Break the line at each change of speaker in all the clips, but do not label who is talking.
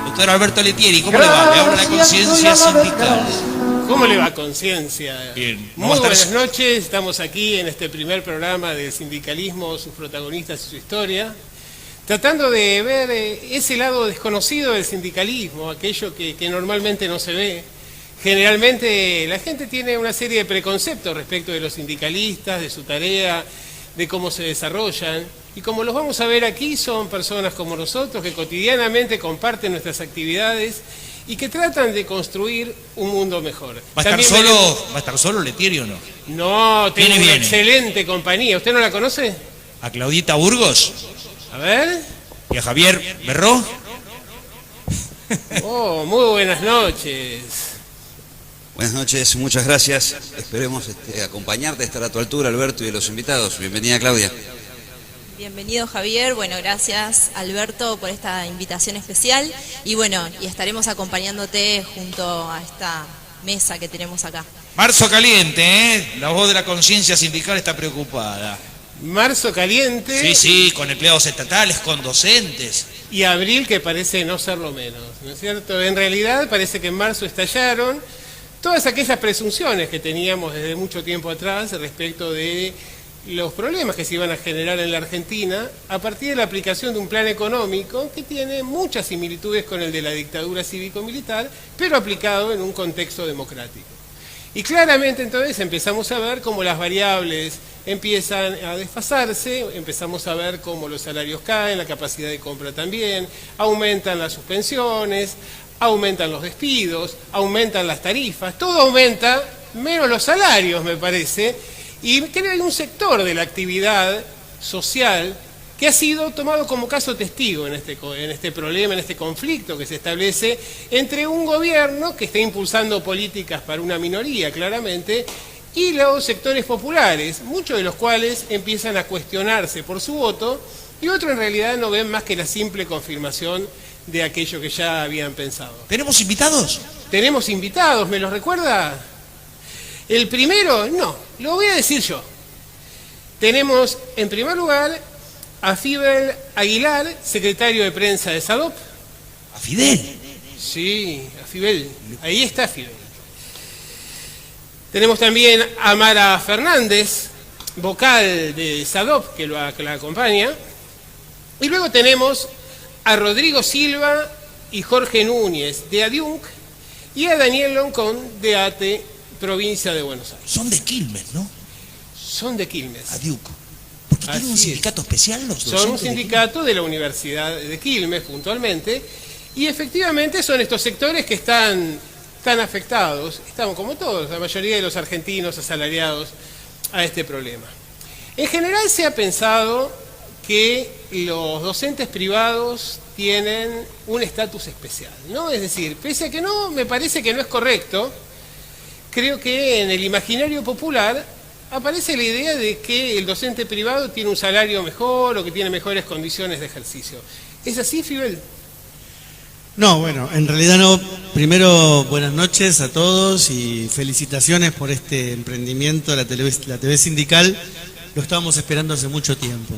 Doctor Alberto Letieri, ¿cómo le va? Le habla la Conciencia Sindical.
¿Cómo le va, Conciencia?
Bien.
Muy buenas noches, estamos aquí en este primer programa del sindicalismo, sus protagonistas y su historia, tratando de ver ese lado desconocido del sindicalismo, aquello que normalmente no se ve. Generalmente la gente tiene una serie de preconceptos respecto de los sindicalistas, de su tarea, de cómo se desarrollan. Y como los vamos a ver aquí, son personas como nosotros que cotidianamente comparten nuestras actividades y que tratan de construir un mundo mejor.
¿Va a estar solo Letieri o no?
No, tengo una excelente compañía. ¿Usted no la conoce?
¿A Claudita Burgos?
A ver.
¿Y a Javier Berró?
Oh, muy buenas noches.
Buenas noches, muchas gracias. Esperemos acompañarte, estar a tu altura, Alberto, y de los invitados. Bienvenida, Claudia.
Bienvenido, Javier. Bueno, gracias, Alberto, por esta invitación especial. Y bueno, y estaremos acompañándote junto a esta mesa que tenemos acá.
Marzo caliente, ¿eh? La voz de la Conciencia Sindical está preocupada.
Marzo caliente.
Sí, con empleados estatales, con docentes.
Y abril, que parece no ser lo menos, ¿no es cierto? En realidad parece que en marzo estallaron todas aquellas presunciones que teníamos desde mucho tiempo atrás respecto de los problemas que se iban a generar en la Argentina a partir de la aplicación de un plan económico que tiene muchas similitudes con el de la dictadura cívico-militar, pero aplicado en un contexto democrático. Y claramente entonces empezamos a ver cómo las variables empiezan a desfasarse, empezamos a ver cómo los salarios caen, la capacidad de compra también, aumentan las suspensiones, aumentan los despidos, aumentan las tarifas, todo aumenta, menos los salarios, me parece. Y creo que hay un sector de la actividad social que ha sido tomado como caso testigo en este problema, en este conflicto que se establece entre un gobierno que está impulsando políticas para una minoría, claramente, y los sectores populares, muchos de los cuales empiezan a cuestionarse por su voto, y otros en realidad no ven más que la simple confirmación de aquello que ya habían pensado.
¿Tenemos invitados?
Tenemos invitados, ¿me los recuerda? El primero, no, lo voy a decir yo. Tenemos, en primer lugar, a Fidel Aguilar, secretario de prensa de SADOP.
¿A Fidel?
Sí, a Fidel. Ahí está Fidel. Tenemos también a Mara Fernández, vocal de SADOP, que la acompaña. Y luego tenemos a Rodrigo Silva y Jorge Núñez, de ADIUNC, y a Daniel Loncón, de ATE, provincia de Buenos Aires.
Son de Quilmes, ¿no?
Son de Quilmes.
ADIUNC. ¿Por qué tienen un sindicato especial los docentes?
Son un sindicato de la Universidad de Quilmes, puntualmente, y efectivamente son estos sectores que están afectados, estamos como todos, la mayoría de los argentinos asalariados a este problema. En general se ha pensado que los docentes privados tienen un estatus especial, ¿no? Es decir, pese a que no, me parece que no es correcto, creo que en el imaginario popular aparece la idea de que el docente privado tiene un salario mejor o que tiene mejores condiciones de ejercicio. ¿Es así, Fidel?
No, bueno, en realidad no. Primero, buenas noches a todos y felicitaciones por este emprendimiento de la TV Sindical. Lo estábamos esperando hace mucho tiempo.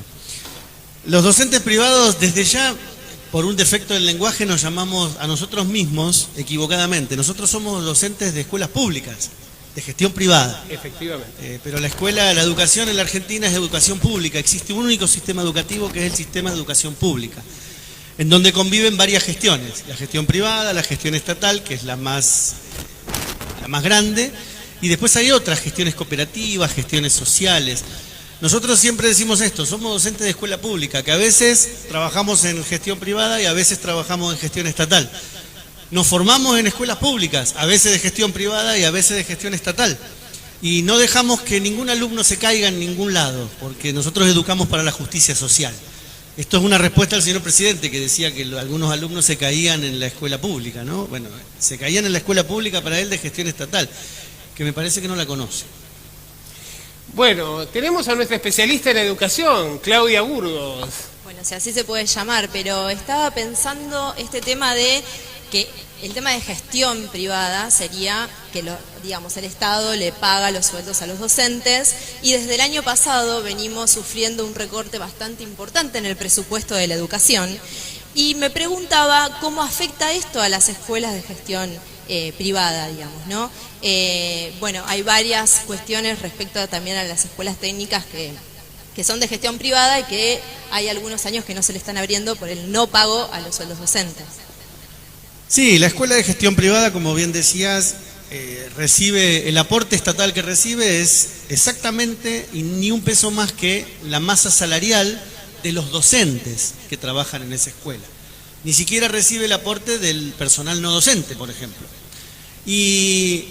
Los docentes privados, desde ya, por un defecto del lenguaje, nos llamamos a nosotros mismos equivocadamente. Nosotros somos docentes de escuelas públicas, de gestión privada.
Efectivamente.
Pero la educación en la Argentina es de educación pública. Existe un único sistema educativo que es el sistema de educación pública, en donde conviven varias gestiones. La gestión privada, la gestión estatal, que es la más grande, y después hay otras gestiones cooperativas, gestiones sociales. Nosotros siempre decimos esto, somos docentes de escuela pública, que a veces trabajamos en gestión privada y a veces trabajamos en gestión estatal. Nos formamos en escuelas públicas, a veces de gestión privada y a veces de gestión estatal. Y no dejamos que ningún alumno se caiga en ningún lado, porque nosotros educamos para la justicia social. Esto es una respuesta al señor presidente, que decía que algunos alumnos se caían en la escuela pública, ¿no? Bueno, se caían en la escuela pública para él de gestión estatal, que me parece que no la conoce.
Bueno, tenemos a nuestra especialista en educación, Claudia Burgos.
Bueno, si así se puede llamar, pero estaba pensando este tema de que el tema de gestión privada sería que el Estado le paga los sueldos a los docentes, y desde el año pasado venimos sufriendo un recorte bastante importante en el presupuesto de la educación. Y me preguntaba cómo afecta esto a las escuelas de gestión privada, digamos, ¿no? Bueno, hay varias cuestiones respecto también a las escuelas técnicas que son de gestión privada y que hay algunos años que no se le están abriendo por el no pago a los sueldos docentes.
Sí, la escuela de gestión privada, como bien decías, recibe, el aporte estatal que recibe es exactamente y ni un peso más que la masa salarial de los docentes que trabajan en esa escuela. Ni siquiera recibe el aporte del personal no docente, por ejemplo. Y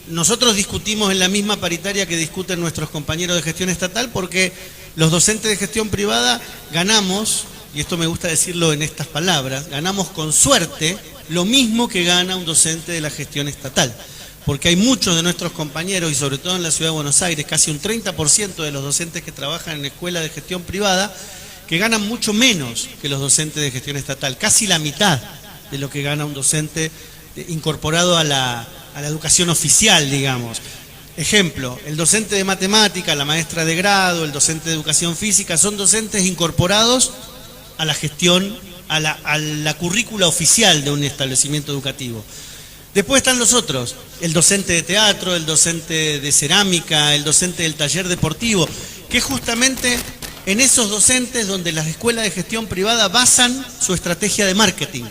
nosotros discutimos en la misma paritaria que discuten nuestros compañeros de gestión estatal, porque los docentes de gestión privada ganamos, y esto me gusta decirlo en estas palabras, ganamos con suerte lo mismo que gana un docente de la gestión estatal. Porque hay muchos de nuestros compañeros, y sobre todo en la Ciudad de Buenos Aires, casi un 30% de los docentes que trabajan en escuelas de gestión privada, que ganan mucho menos que los docentes de gestión estatal, casi la mitad de lo que gana un docente incorporado a la educación oficial, digamos. Ejemplo, el docente de matemática, la maestra de grado, el docente de educación física, son docentes incorporados a la gestión, a la currícula oficial de un establecimiento educativo. Después están los otros, el docente de teatro, el docente de cerámica, el docente del taller deportivo, que justamente en esos docentes donde las escuelas de gestión privada basan su estrategia de marketing.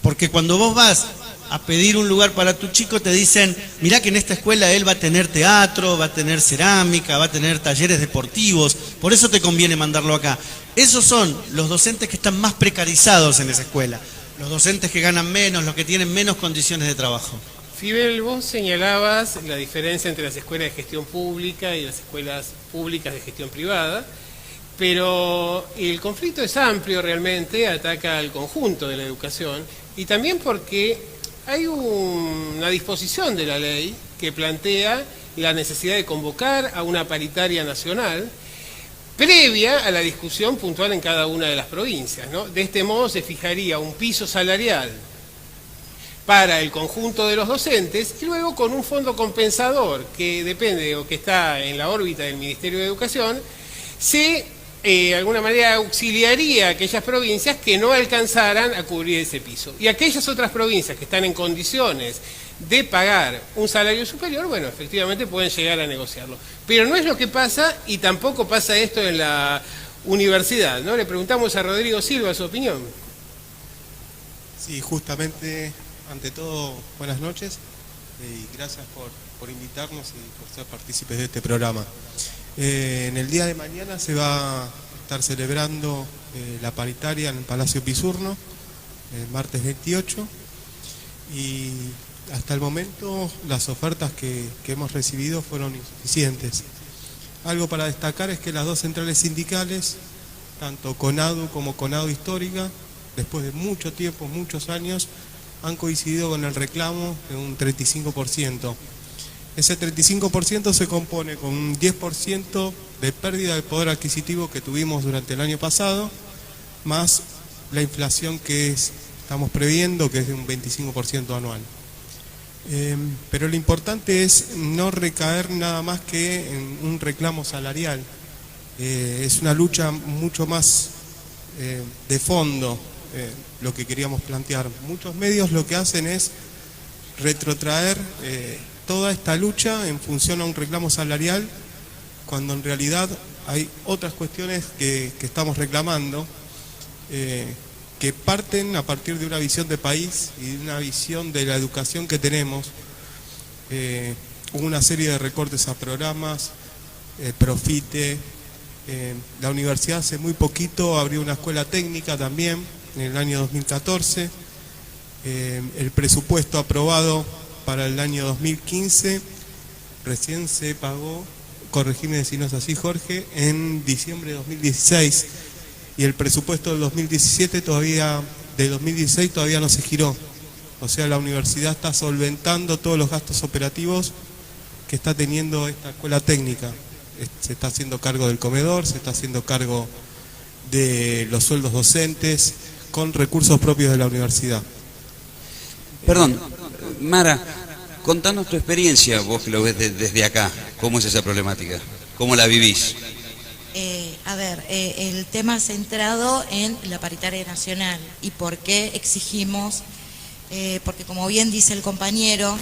Porque cuando vos vas a pedir un lugar para tu chico, te dicen, mirá que en esta escuela él va a tener teatro, va a tener cerámica, va a tener talleres deportivos, por eso te conviene mandarlo acá. Esos son los docentes que están más precarizados en esa escuela, los docentes que ganan menos, los que tienen menos condiciones de trabajo.
Fidel, vos señalabas la diferencia entre las escuelas de gestión pública y las escuelas públicas de gestión privada, pero el conflicto es amplio realmente, ataca al conjunto de la educación, y también porque hay una disposición de la ley que plantea la necesidad de convocar a una paritaria nacional previa a la discusión puntual en cada una de las provincias, ¿no? De este modo se fijaría un piso salarial para el conjunto de los docentes y luego con un fondo compensador que depende o que está en la órbita del Ministerio de Educación, se de alguna manera auxiliaría a aquellas provincias que no alcanzaran a cubrir ese piso. Y aquellas otras provincias que están en condiciones de pagar un salario superior, bueno, efectivamente pueden llegar a negociarlo. Pero no es lo que pasa y tampoco pasa esto en la universidad, ¿no? Le preguntamos a Rodrigo Silva su opinión.
Sí, justamente, ante todo, buenas noches y gracias por invitarnos y por ser partícipes de este programa. En el día de mañana se va a estar celebrando la paritaria en el Palacio Pisurno, el martes 28, y hasta el momento las ofertas que hemos recibido fueron insuficientes. Algo para destacar es que las dos centrales sindicales, tanto CONADU como CONADU Histórica, después de mucho tiempo, muchos años, han coincidido con el reclamo de un 35%. Ese 35% se compone con un 10% de pérdida de poder adquisitivo que tuvimos durante el año pasado, más la inflación que estamos previendo, que es de un 25% anual. Pero lo importante es no recaer nada más que en un reclamo salarial. Es una lucha mucho más de fondo, lo que queríamos plantear. Muchos medios lo que hacen es retrotraer toda esta lucha en función a un reclamo salarial, cuando en realidad hay otras cuestiones que estamos reclamando, que parten a partir de una visión de país y de una visión de la educación que tenemos. Hubo una serie de recortes a programas, Profite, la universidad hace muy poquito abrió una escuela técnica también, en el año 2014, el presupuesto aprobado para el año 2015 recién se pagó, corregime si no es así Jorge, en diciembre de 2016, y el presupuesto del 2017 de 2016 todavía no se giró. O sea, la universidad está solventando todos los gastos operativos que está teniendo esta escuela técnica. Se está haciendo cargo del comedor, se está haciendo cargo de los sueldos docentes con recursos propios de la universidad.
Perdón, Mara, contanos tu experiencia, vos que lo ves desde acá, ¿cómo es esa problemática? ¿Cómo la vivís?
A ver, el tema centrado en la paritaria nacional y por qué exigimos, porque como bien dice el compañero,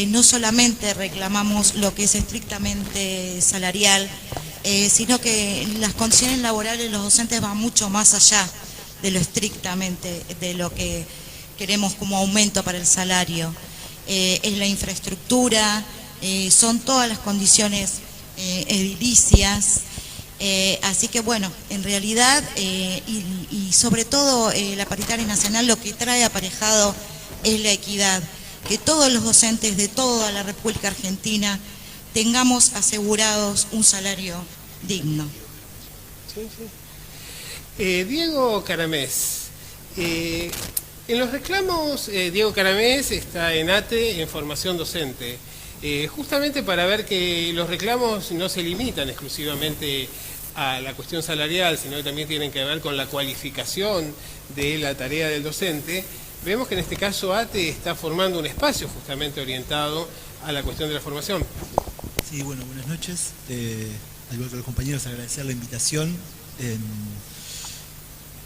no solamente reclamamos lo que es estrictamente salarial, sino que las condiciones laborales de los docentes van mucho más allá de lo estrictamente, de lo que queremos como aumento para el salario. Es la infraestructura, son todas las condiciones edilicias. Así que bueno, en realidad y sobre todo la paritaria nacional lo que trae aparejado es la equidad, que todos los docentes de toda la República Argentina tengamos asegurados un salario digno.
Sí, sí. Diego Caramés, en los reclamos Diego Caramés está en ATE en formación docente. Justamente para ver que los reclamos no se limitan exclusivamente a la cuestión salarial, sino que también tienen que ver con la cualificación de la tarea del docente. Vemos que en este caso ATE está formando un espacio justamente orientado a la cuestión de la formación.
Sí, bueno, buenas noches. Al igual que los compañeros, agradecer la invitación.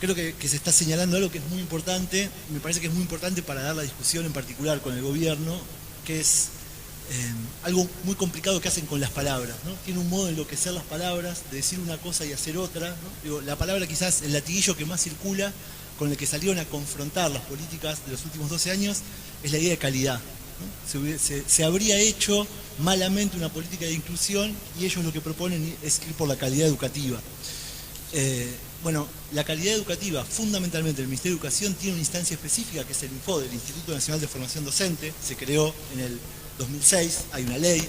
Creo que se está señalando algo que es muy importante, me parece que es muy importante para dar la discusión en particular con el gobierno, que es algo muy complicado que hacen con las palabras, ¿no? Tiene un modo de enloquecer las palabras, de decir una cosa y hacer otra, ¿no? Digo, la palabra quizás, el latiguillo que más circula, con el que salieron a confrontar las políticas de los últimos 12 años, es la idea de calidad, ¿no? Se habría hecho malamente una política de inclusión y ellos lo que proponen es ir por la calidad educativa. Bueno, la calidad educativa, fundamentalmente el Ministerio de Educación, tiene una instancia específica que es el INFOD, el Instituto Nacional de Formación Docente, se creó en el 2006, hay una ley,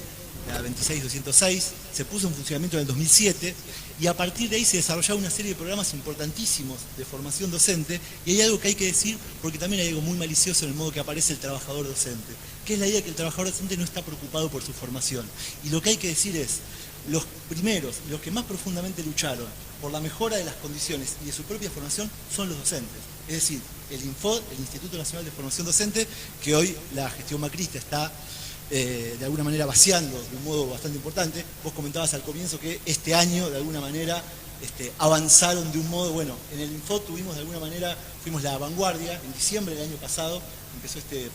la 26206, se puso en funcionamiento en el 2007 y a partir de ahí se desarrollaron una serie de programas importantísimos de formación docente y hay algo que hay que decir porque también hay algo muy malicioso en el modo que aparece el trabajador docente, que es la idea de que el trabajador docente no está preocupado por su formación. Y lo que hay que decir es, los primeros, los que más profundamente lucharon por la mejora de las condiciones y de su propia formación son los docentes. Es decir, el INFOD, el Instituto Nacional de Formación Docente, que hoy la gestión macrista está de alguna manera vaciando de un modo bastante importante. Vos comentabas al comienzo que este año de alguna manera avanzaron de un modo, bueno, en el INFOD tuvimos de alguna manera, fuimos la vanguardia, en diciembre del año pasado empezó este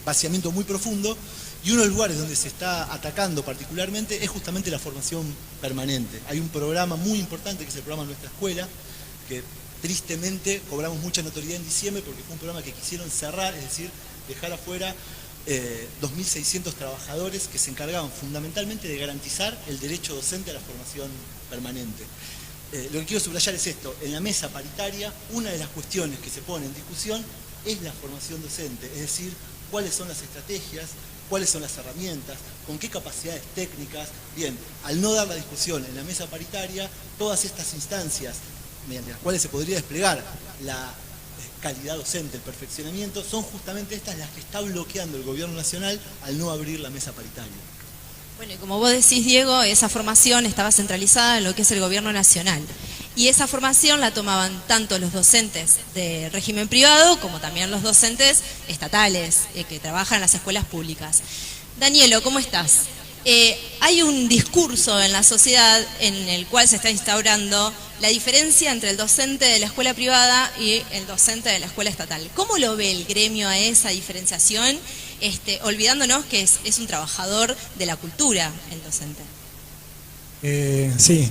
vaciamiento muy profundo y uno de los lugares donde se está atacando particularmente es justamente la formación permanente. Hay un programa muy importante que es el programa Nuestra Escuela, que tristemente cobramos mucha notoriedad en diciembre porque fue un programa que quisieron cerrar, es decir, dejar afuera 2.600 trabajadores que se encargaban fundamentalmente de garantizar el derecho docente a la formación permanente. Lo que quiero subrayar es esto, en la mesa paritaria una de las cuestiones que se pone en discusión es la formación docente, es decir, cuáles son las estrategias, cuáles son las herramientas, con qué capacidades técnicas. Bien, al no dar la discusión en la mesa paritaria, todas estas instancias mediante las cuales se podría desplegar la calidad docente, el perfeccionamiento, son justamente estas las que está bloqueando el gobierno nacional al no abrir la mesa paritaria.
Bueno, y como vos decís, Diego, esa formación estaba centralizada en lo que es el gobierno nacional. Y esa formación la tomaban tanto los docentes de régimen privado como también los docentes estatales que trabajan en las escuelas públicas. Danielo, ¿cómo estás? Hay un discurso en la sociedad en el cual se está instaurando la diferencia entre el docente de la escuela privada y el docente de la escuela estatal. ¿Cómo lo ve el gremio a esa diferenciación, olvidándonos que es un trabajador de la cultura el docente?
Sí,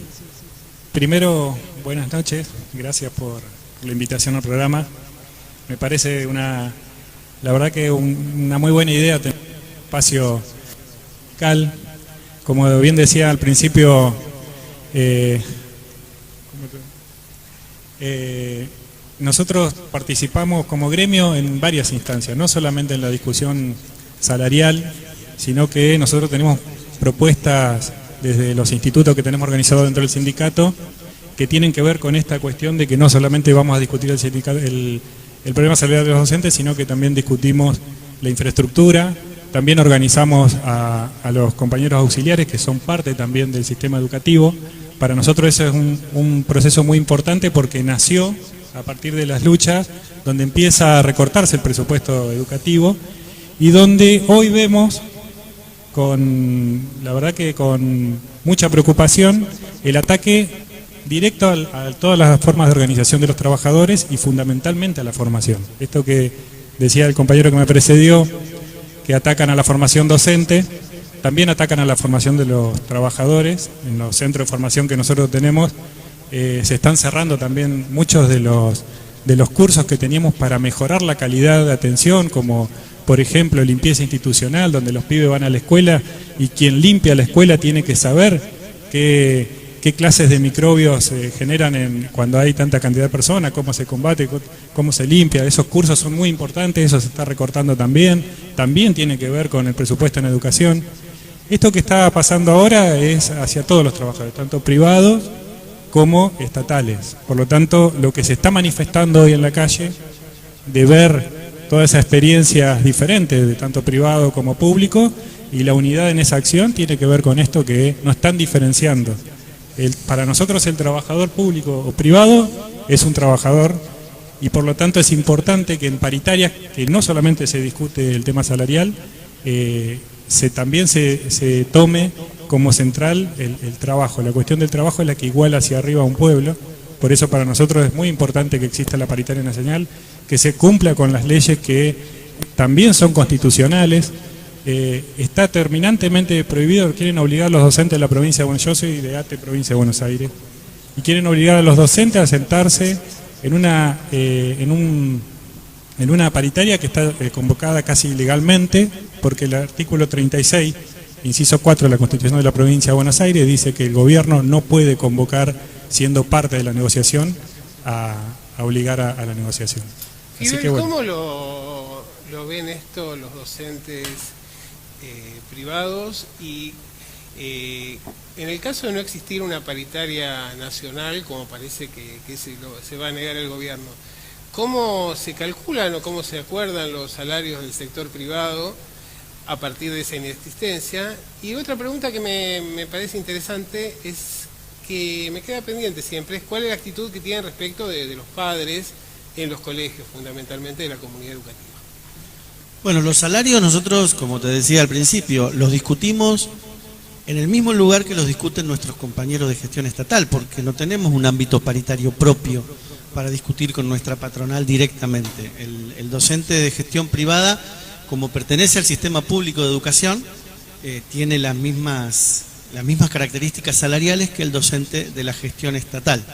primero, buenas noches, gracias por la invitación al programa. Me parece la verdad que una muy buena idea tener un espacio local. Como bien decía al principio, nosotros participamos como gremio en varias instancias, no solamente en la discusión salarial, sino que nosotros tenemos propuestas desde los institutos que tenemos organizados dentro del sindicato que tienen que ver con esta cuestión de que no solamente vamos a discutir el problema salarial de los docentes, sino que también discutimos la infraestructura. También organizamos a los compañeros auxiliares que son parte también del sistema educativo. Para nosotros eso es un proceso muy importante porque nació a partir de las luchas donde empieza a recortarse el presupuesto educativo y donde hoy vemos la verdad que con mucha preocupación el ataque directo a todas las formas de organización de los trabajadores y fundamentalmente a la formación. Esto que decía el compañero que me precedió, que atacan a la formación docente, también atacan a la formación de los trabajadores. En los centros de formación que nosotros tenemos se están cerrando también muchos de los cursos que teníamos para mejorar la calidad de atención, como por ejemplo limpieza institucional, donde los pibes van a la escuela y quien limpia la escuela tiene que saber qué clases de microbios se generan cuando hay tanta cantidad de personas, cómo se combate, cómo se limpia. Esos cursos son muy importantes, eso se está recortando también tiene que ver con el presupuesto en educación. Esto que está pasando ahora es hacia todos los trabajadores, tanto privados como estatales. Por lo tanto, lo que se está manifestando hoy en la calle, de ver todas esas experiencias diferentes, de tanto privado como público, y la unidad en esa acción tiene que ver con esto que nos están diferenciando. Para nosotros el trabajador público o privado es un trabajador, y por lo tanto es importante que en paritarias, que no solamente se discute el tema salarial, también se tome como central el trabajo. La cuestión del trabajo es la que iguala hacia arriba a un pueblo. Por eso para nosotros es muy importante que exista la paritaria nacional, que se cumpla con las leyes que también son constitucionales. Está terminantemente prohibido, quieren obligar a los docentes de la provincia de Buenos Aires, yo soy de ATE, provincia de Buenos Aires, y quieren obligar a los docentes a sentarse en una paritaria que está convocada casi ilegalmente, porque el artículo 36, inciso 4 de la Constitución de la provincia de Buenos Aires, dice que el gobierno no puede convocar, siendo parte de la negociación, a obligar a la negociación. Así que, bueno.
¿Cómo lo ven esto los docentes privados? Y en el caso de no existir una paritaria nacional, como parece que se va a negar el gobierno, ¿cómo se calculan o cómo se acuerdan los salarios del sector privado a partir de esa inexistencia? Y otra pregunta que me parece interesante es que me queda pendiente siempre, es cuál es la actitud que tienen respecto de los padres en los colegios, fundamentalmente de la comunidad educativa.
Bueno, los salarios nosotros, como te decía al principio, los discutimos en el mismo lugar que los discuten nuestros compañeros de gestión estatal, porque no tenemos un ámbito paritario propio para discutir con nuestra patronal directamente. El docente de gestión privada, como pertenece al sistema público de educación, tiene las mismas características salariales que el docente de la gestión estatal.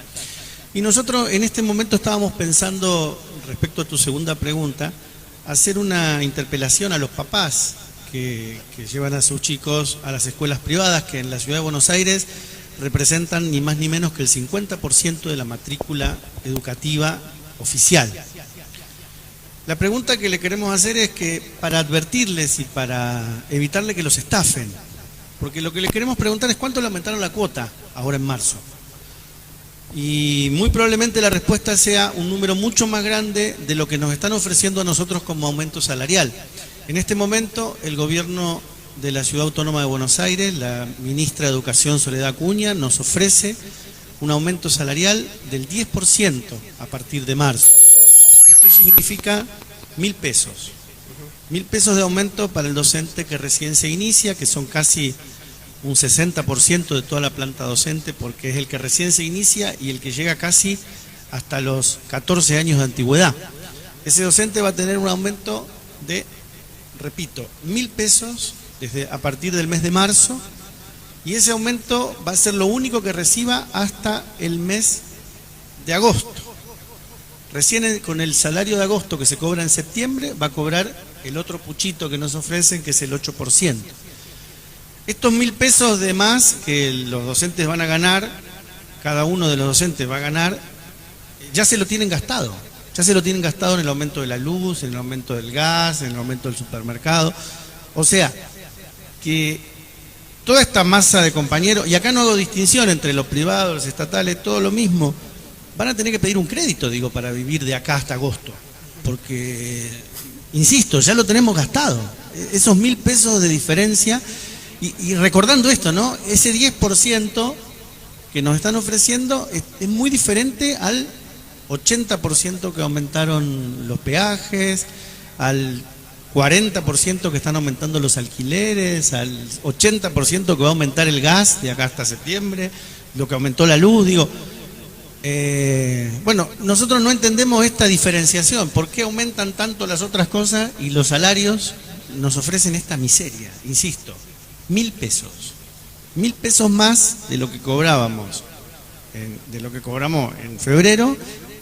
Y nosotros en este momento estábamos pensando, respecto a tu segunda pregunta, hacer una interpelación a los papás que llevan a sus chicos a las escuelas privadas, que en la ciudad de Buenos Aires representan ni más ni menos que el 50% de la matrícula educativa oficial. La pregunta que le queremos hacer es que para advertirles y para evitarle que los estafen, porque lo que le queremos preguntar es cuánto le aumentaron la cuota ahora en marzo. Y muy probablemente la respuesta sea un número mucho más grande de lo que nos están ofreciendo a nosotros como aumento salarial. En este momento el gobierno de la Ciudad Autónoma de Buenos Aires, la ministra de Educación Soledad Acuña, nos ofrece un aumento salarial del 10% a partir de marzo. Esto significa 1.000 pesos. 1.000 pesos de aumento para el docente que recién se inicia, que son casi un 60% de toda la planta docente, porque es el que recién se inicia y el que llega casi hasta los 14 años de antigüedad. Ese docente va a tener un aumento de, repito, 1.000 pesos a partir del mes de marzo, y ese aumento va a ser lo único que reciba hasta el mes de agosto. Recién con el salario de agosto que se cobra en septiembre va a cobrar el otro puchito que nos ofrecen, que es el 8%. Estos 1.000 pesos de más que los docentes van a ganar, cada uno de los docentes va a ganar, ya se lo tienen gastado. Ya se lo tienen gastado en el aumento de la luz, en el aumento del gas, en el aumento del supermercado. O sea, que toda esta masa de compañeros, y acá no hago distinción entre los privados, los estatales, todo lo mismo, van a tener que pedir un crédito, digo, para vivir de acá hasta agosto. Porque, insisto, ya lo tenemos gastado. Esos 1.000 pesos de diferencia. Y recordando esto, ¿no? Ese 10% que nos están ofreciendo es muy diferente al 80% que aumentaron los peajes, al 40% que están aumentando los alquileres, al 80% que va a aumentar el gas de acá hasta septiembre, lo que aumentó la luz, digo, Bueno, nosotros no entendemos esta diferenciación. ¿Por qué aumentan tanto las otras cosas y los salarios nos ofrecen esta miseria? Insisto, 1.000 pesos. 1.000 pesos más de lo que cobrábamos, de lo que cobramos en febrero,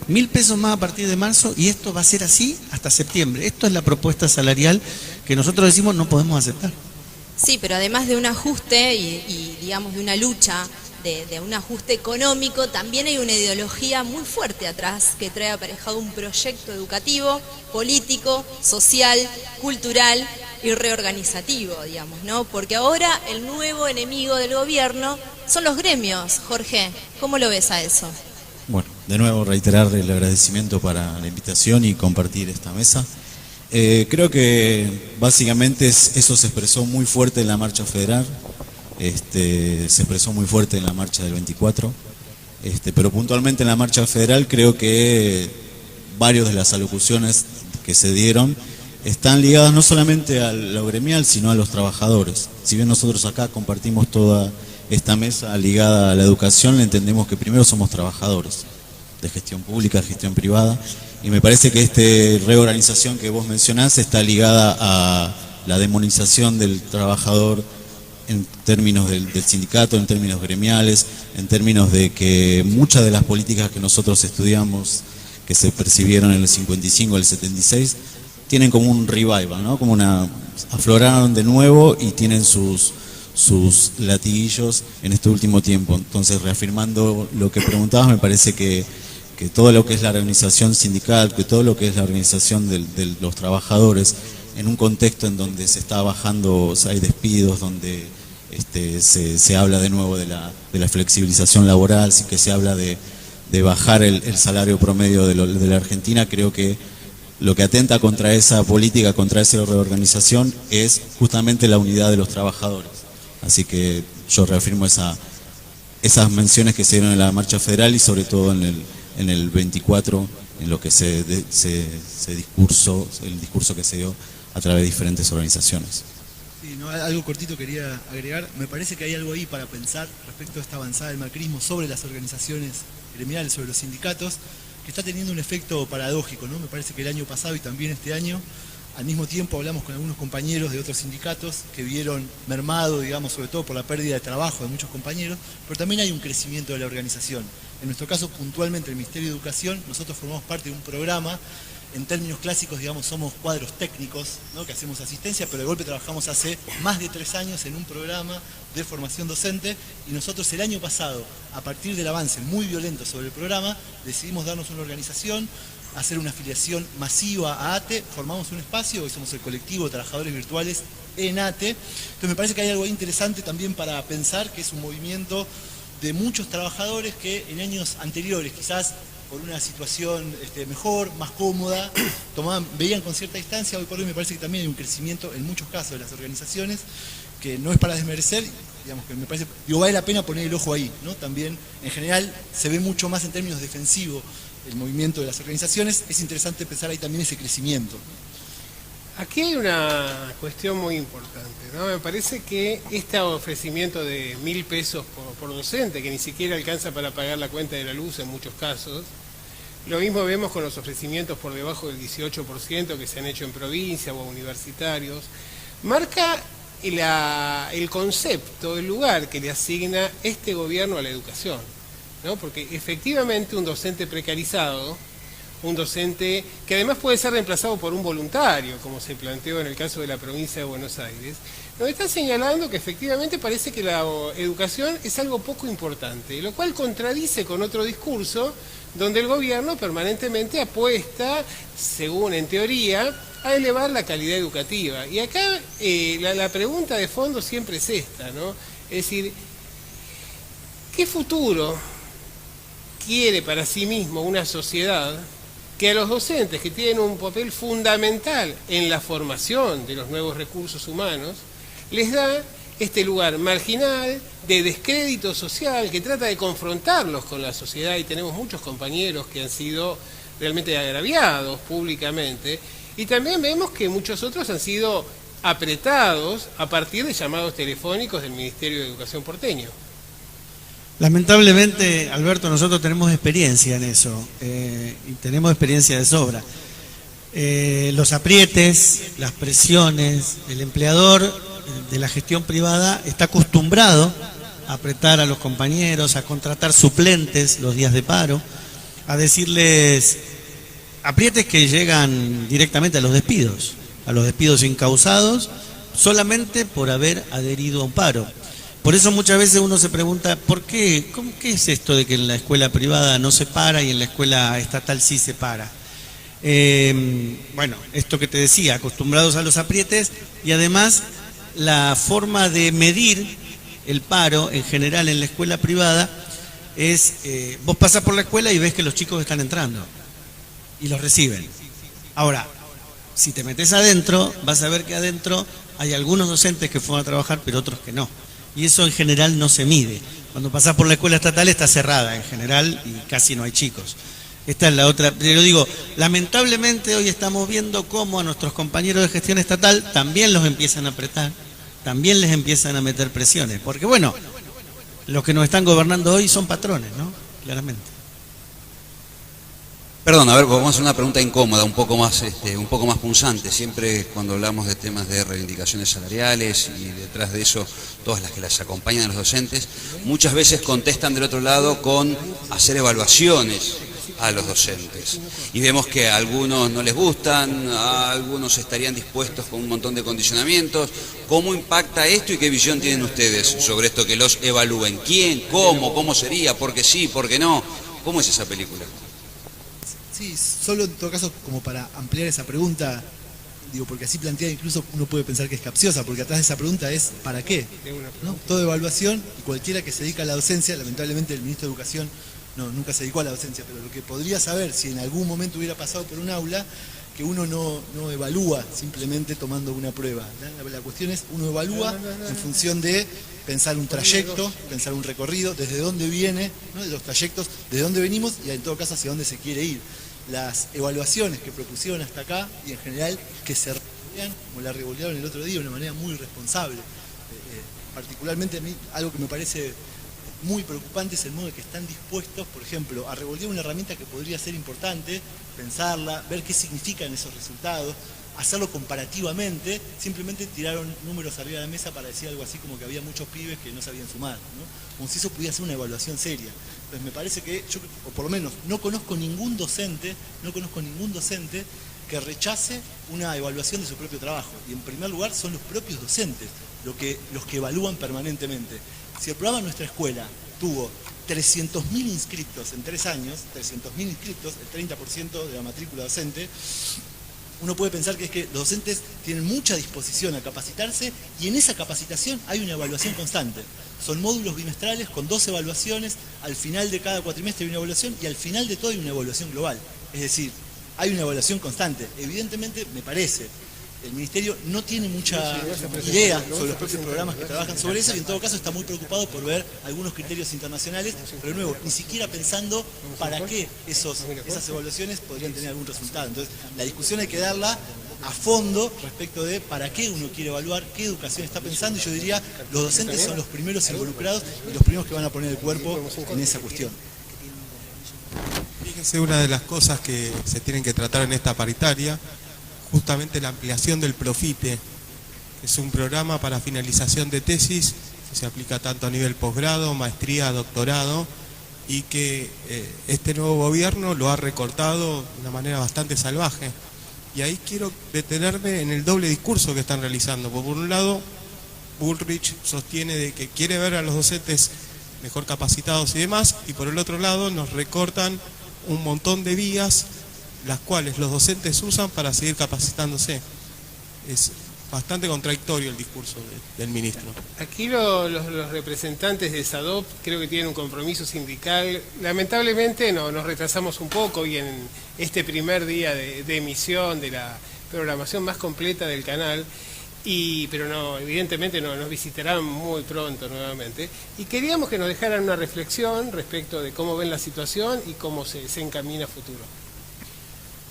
1.000 pesos más a partir de marzo, y esto va a ser así hasta septiembre. Esto es la propuesta salarial que nosotros decimos no podemos aceptar.
Sí, pero además de un ajuste y digamos de una lucha, de un ajuste económico, también hay una ideología muy fuerte atrás que trae aparejado un proyecto educativo, político, social, cultural y reorganizativo, digamos, ¿no? Porque ahora el nuevo enemigo del gobierno son los gremios. Jorge, ¿cómo lo ves a eso?
Bueno, de nuevo reiterar el agradecimiento para la invitación y compartir esta mesa. Creo que básicamente eso se expresó muy fuerte en la marcha federal. Se expresó muy fuerte en la marcha del 24, pero puntualmente en la marcha federal creo que varios de las alocuciones que se dieron están ligadas no solamente a lo gremial, sino a los trabajadores. Si bien nosotros acá compartimos toda esta mesa ligada a la educación, le entendemos que primero somos trabajadores de gestión pública, de gestión privada, y me parece que esta reorganización que vos mencionás está ligada a la demonización del trabajador en términos del sindicato, en términos gremiales, en términos de que muchas de las políticas que nosotros estudiamos, que se percibieron en el 55, el 76, tienen como un revival, ¿no? Como afloraron de nuevo y tienen sus latiguillos en este último tiempo. Entonces, reafirmando lo que preguntabas, me parece que todo lo que es la organización sindical, que todo lo que es la organización de los trabajadores, en un contexto en donde se está bajando, o sea, hay despidos, donde se habla de nuevo de la flexibilización laboral, sí que se habla de bajar el salario promedio de la Argentina, creo que lo que atenta contra esa política, contra esa reorganización, es justamente la unidad de los trabajadores. Así que yo reafirmo esas menciones que se dieron en la marcha federal y sobre todo en el 24, en lo que el discurso que se dio a través de diferentes organizaciones.
Sí, no, algo cortito quería agregar. Me parece que hay algo ahí para pensar respecto a esta avanzada del macrismo sobre las organizaciones gremiales, sobre los sindicatos, que está teniendo un efecto paradójico, ¿no? Me parece que el año pasado y también este año, al mismo tiempo hablamos con algunos compañeros de otros sindicatos que vieron mermado, digamos, sobre todo por la pérdida de trabajo de muchos compañeros, pero también hay un crecimiento de la organización. En nuestro caso, puntualmente, el Ministerio de Educación, nosotros formamos parte de un programa. En términos clásicos, digamos, somos cuadros técnicos, ¿no? Que hacemos asistencia, pero de golpe trabajamos hace más de 3 años en un programa de formación docente, y nosotros el año pasado, a partir del avance muy violento sobre el programa, decidimos darnos una organización, hacer una afiliación masiva a ATE, formamos un espacio, hoy somos el colectivo de trabajadores virtuales en ATE. Entonces me parece que hay algo interesante también para pensar, que es un movimiento de muchos trabajadores que en años anteriores, quizás por una situación mejor, más cómoda, veían con cierta distancia. Hoy por hoy me parece que también hay un crecimiento en muchos casos de las organizaciones, que no es para desmerecer, digamos, que me parece, vale la pena poner el ojo ahí, ¿no? También en general se ve mucho más en términos defensivos el movimiento de las organizaciones. Es interesante pensar ahí también ese crecimiento.
Aquí hay una cuestión muy importante, ¿no? Me parece que este ofrecimiento de 1.000 pesos por docente, que ni siquiera alcanza para pagar la cuenta de la luz en muchos casos, lo mismo vemos con los ofrecimientos por debajo del 18% que se han hecho en provincia o universitarios, marca el concepto, el lugar que le asigna este gobierno a la educación, ¿no? Porque efectivamente un docente precarizado, un docente que además puede ser reemplazado por un voluntario, como se planteó en el caso de la provincia de Buenos Aires, nos está señalando que efectivamente parece que la educación es algo poco importante, lo cual contradice con otro discurso donde el gobierno permanentemente apuesta, según en teoría, a elevar la calidad educativa. Y acá la pregunta de fondo siempre es esta, ¿no? Es decir, ¿qué futuro quiere para sí mismo una sociedad que a los docentes, que tienen un papel fundamental en la formación de los nuevos recursos humanos, les da este lugar marginal, de descrédito social, que trata de confrontarlos con la sociedad? Y tenemos muchos compañeros que han sido realmente agraviados públicamente, y también vemos que muchos otros han sido apretados a partir de llamados telefónicos del Ministerio de Educación porteño.
Lamentablemente, Alberto, nosotros tenemos experiencia en eso, y tenemos experiencia de sobra. Los aprietes, las presiones, el empleador de la gestión privada está acostumbrado a apretar a los compañeros, a contratar suplentes los días de paro, a decirles aprietes que llegan directamente a los despidos incausados, solamente por haber adherido a un paro. Por eso muchas veces uno se pregunta, ¿por qué? ¿Qué es esto de que en la escuela privada no se para y en la escuela estatal sí se para? Bueno, esto que te decía, acostumbrados a los aprietes, y además la forma de medir el paro en general en la escuela privada es, vos pasás por la escuela y ves que los chicos están entrando y los reciben. Ahora, si te metes adentro, vas a ver que adentro hay algunos docentes que fueron a trabajar, pero otros que no. Y eso en general no se mide. Cuando pasás por la escuela estatal está cerrada en general y casi no hay chicos. Esta es la otra. Pero digo, lamentablemente hoy estamos viendo cómo a nuestros compañeros de gestión estatal también los empiezan a apretar, también les empiezan a meter presiones. Porque bueno, los que nos están gobernando hoy son patrones, ¿no? Claramente.
Perdón, a ver, vamos a hacer una pregunta incómoda, un poco más punzante. Siempre cuando hablamos de temas de reivindicaciones salariales y detrás de eso todas las que las acompañan a los docentes, muchas veces contestan del otro lado con hacer evaluaciones a los docentes. Y vemos que a algunos no les gustan, a algunos estarían dispuestos con un montón de condicionamientos. ¿Cómo impacta esto y qué visión tienen ustedes sobre esto que los evalúen? ¿Quién? ¿Cómo? ¿Cómo sería? ¿Por qué sí? ¿Por qué no? ¿Cómo es esa película?
Sí, solo en todo caso, como para ampliar esa pregunta, digo, porque así planteada incluso uno puede pensar que es capciosa, porque atrás de esa pregunta es ¿para qué? ¿No? Toda evaluación, y cualquiera que se dedica a la docencia, lamentablemente el ministro de Educación nunca se dedicó a la docencia, pero lo que podría saber si en algún momento hubiera pasado por un aula, que uno no evalúa simplemente tomando una prueba. La cuestión es, uno evalúa en función de pensar un trayecto, pensar un recorrido, desde dónde viene, ¿no? De los trayectos, de dónde venimos y en todo caso hacia dónde se quiere ir. Las evaluaciones que propusieron hasta acá y en general que se revolean, como la revolearon el otro día de una manera muy irresponsable. Particularmente a mí algo que me parece muy preocupante es el modo en que están dispuestos, por ejemplo, a revolear una herramienta que podría ser importante, pensarla, ver qué significan esos resultados, hacerlo comparativamente. Simplemente tiraron números arriba de la mesa para decir algo así como que había muchos pibes que no sabían sumar, ¿no? Como si eso pudiera ser una evaluación seria. Entonces me parece que yo, o por lo menos no conozco ningún docente que rechace una evaluación de su propio trabajo. Y en primer lugar son los propios docentes los que evalúan permanentemente. Si el programa de nuestra escuela tuvo 300.000 inscriptos en 3 años, 300.000 inscriptos, el 30% de la matrícula docente, uno puede pensar que es que los docentes tienen mucha disposición a capacitarse y en esa capacitación hay una evaluación constante. Son módulos bimestrales con 2 evaluaciones, al final de cada cuatrimestre hay una evaluación y al final de todo hay una evaluación global. Es decir, hay una evaluación constante. Evidentemente, me parece, el Ministerio no tiene mucha idea sobre los propios programas que trabajan sobre eso y en todo caso está muy preocupado por ver algunos criterios internacionales, pero de nuevo, ni siquiera pensando para qué esas evaluaciones podrían tener algún resultado. Entonces, la discusión hay que darla a fondo respecto de para qué uno quiere evaluar, qué educación está pensando, y yo diría, los docentes son los primeros involucrados y los primeros que van a poner el cuerpo en esa cuestión.
Fíjense, una de las cosas que se tienen que tratar en esta paritaria, justamente la ampliación del Profite, que es un programa para finalización de tesis, que se aplica tanto a nivel posgrado, maestría, doctorado, y que este nuevo gobierno lo ha recortado de una manera bastante salvaje. Y ahí quiero detenerme en el doble discurso que están realizando. Por un lado, Bullrich sostiene de que quiere ver a los docentes mejor capacitados y demás, y por el otro lado nos recortan un montón de vías las cuales los docentes usan para seguir capacitándose. Es bastante contradictorio el discurso del ministro. Aquí
los representantes de SADOP creo que tienen un compromiso sindical. Lamentablemente nos retrasamos un poco y en este primer día de emisión de la programación más completa del canal, pero no, evidentemente nos visitarán muy pronto nuevamente. Y queríamos que nos dejaran una reflexión respecto de cómo ven la situación y cómo se encamina a futuro.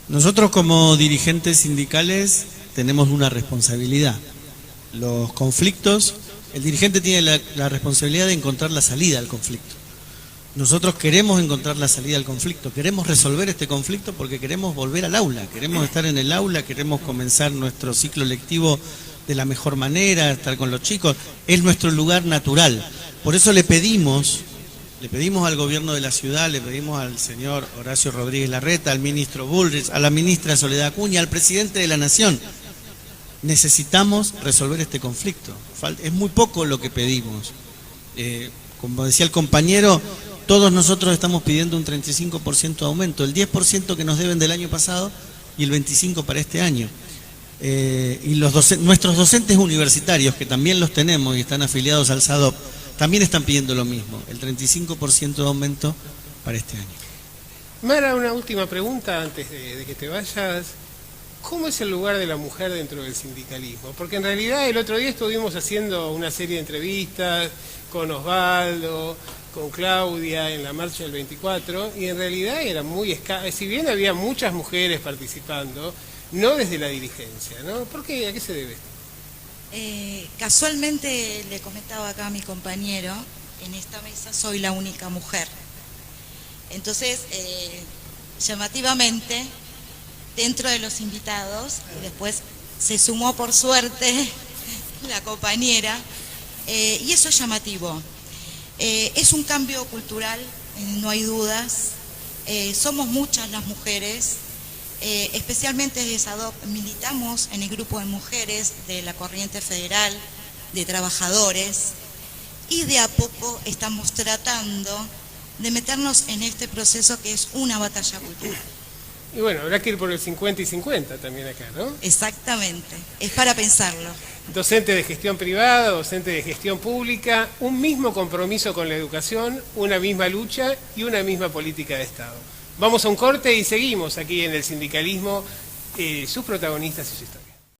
Nosotros como dirigentes sindicales tenemos una responsabilidad. Los conflictos, el dirigente tiene la responsabilidad de encontrar la salida al conflicto. Nosotros queremos encontrar la salida al conflicto, queremos resolver este conflicto porque queremos volver al aula, queremos estar en el aula, queremos comenzar nuestro ciclo lectivo de la mejor manera, estar con los chicos, es nuestro lugar natural. Por eso le pedimos al gobierno de la ciudad, le pedimos al señor Horacio Rodríguez Larreta, al ministro Bullrich, a la ministra Soledad Acuña, al presidente de la Nación. Necesitamos resolver este conflicto. Es muy poco lo que pedimos. Como decía el compañero, todos nosotros estamos pidiendo un 35% de aumento, el 10% que nos deben del año pasado y el 25% para este año. Y nuestros docentes universitarios, que también los tenemos y están afiliados al SADOP, también están pidiendo lo mismo, el 35% de aumento para este año.
Mara, una última pregunta antes de que te vayas. ¿Cómo es el lugar de la mujer dentro del sindicalismo? Porque en realidad el otro día estuvimos haciendo una serie de entrevistas con Osvaldo, con Claudia en la marcha del 24, y en realidad era muy escasa, si bien había muchas mujeres participando, no desde la dirigencia, ¿no? ¿Por qué? ¿A qué se debe esto?
Casualmente le comentaba acá a mi compañero, en esta mesa soy la única mujer. Entonces, llamativamente, dentro de los invitados, y después se sumó por suerte la compañera, y eso es llamativo. Es un cambio cultural, no hay dudas. Somos muchas las mujeres, especialmente desde SADOP militamos en el grupo de mujeres de la Corriente Federal de Trabajadores, y de a poco estamos tratando de meternos en este proceso que es una batalla cultural.
Y bueno, habrá que ir por el 50 y 50 también acá, ¿no?
Exactamente, es para pensarlo.
Docente de gestión privada, docente de gestión pública, un mismo compromiso con la educación, una misma lucha y una misma política de Estado. Vamos a un corte y seguimos aquí en el sindicalismo, sus protagonistas y su historia.